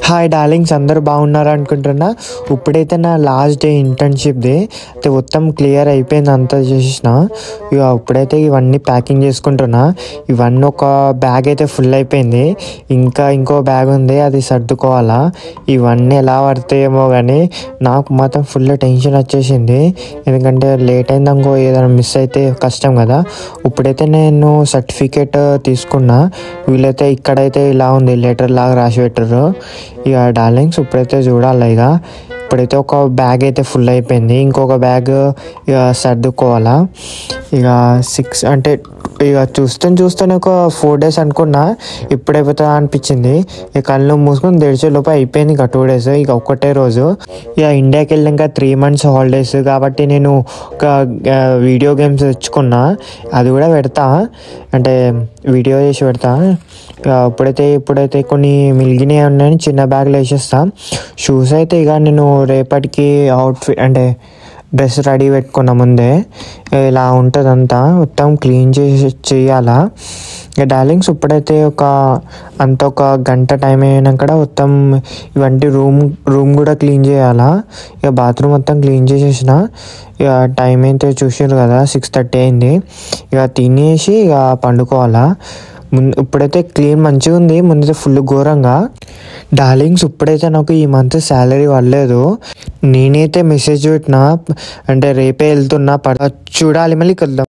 Hi darlings, అందరూ బాగున్నారు అనుకుంటున్నా. ఇప్పుడైతే నా లాస్ట్ డే ఇంటర్న్షిప్ది అయితే మొత్తం క్లియర్ అయిపోయింది, అంతా చేసేసిన. ఇక ఇప్పుడైతే ఇవన్నీ ప్యాకింగ్ చేసుకుంటున్నా. ఇవన్నీ ఒక బ్యాగ్ అయితే ఫుల్ అయిపోయింది, ఇంకా ఇంకో బ్యాగ్ ఉంది, అది సర్దుకోవాలా. ఇవన్నీ ఎలా పడతాయేమో కానీ నాకు మాత్రం ఫుల్ టెన్షన్ వచ్చేసింది, ఎందుకంటే లేట్ అయిందనుకో ఏదైనా మిస్ అయితే కష్టం కదా. ఇప్పుడైతే నేను సర్టిఫికేట్ తీసుకున్నా. వీళ్ళైతే ఇక్కడైతే ఇలా ఉంది, లెటర్ లాగా రాసి పెట్టారు. ఇక డార్లింగ్స్ ఇప్పుడైతే చూడాలి. ఇప్పుడైతే ఒక బ్యాగ్ అయితే ఫుల్ అయిపోయింది, ఇంకొక బ్యాగ్ ఇక సర్దుకోవాలా. ఇక 6 అంటే ఇక చూస్తూనే ఒక 4 days అనుకున్నా, ఇప్పుడైపోతుందా అనిపించింది. ఇక కళ్ళు మూసుకొని తెరిచే లోపు అయిపోయింది ఇక 2 days, ఇక ఒక్కటే రోజు. ఇక ఇండియాకి వెళ్ళినాక 3 months హాలిడేస్ కాబట్టి నేను ఒక వీడియో గేమ్స్ తెచ్చుకున్నా, అది కూడా పెడతా, అంటే వీడియో చేసి పెడతా. ఇప్పుడైతే కొన్ని మిగిలినవి ఉన్నాయని చిన్న బ్యాగ్లో వేసేస్తా. షూస్ అయితే ఇక నేను రేపటికి అవుట్ఫిట్ అంటే డ్రెస్ రెడీ పెట్టుకున్న ముందే ఇలా ఉంటుంది, అంతా మొత్తం క్లీన్ చేయాలా. ఇక డార్లింగ్స్ ఇప్పుడైతే ఒక గంట టైం అయినాక మొత్తం ఇవన్నీ రూమ్ కూడా క్లీన్ చేయాలా. ఇక బాత్రూమ్ మొత్తం క్లీన్ చేసేసిన. ఇక టైం అయితే చూసారు కదా, 6:30 అయింది. ఇక తినేసి ఇక పండుకోవాలా. ఇప్పుడైతే క్లీన్ మంచిగా ఉంది, ముందైతే ఫుల్ ఘోరంగా. డార్లింగ్స్ ఇప్పుడైతే నాకు ఈ మంత్ శాలరీ పడలేదు. నేనైతే మెసేజ్ పెట్టినా, అంటే రేపే వెళ్తున్నా, చూడాలి, మళ్ళీ కలుద్దాం.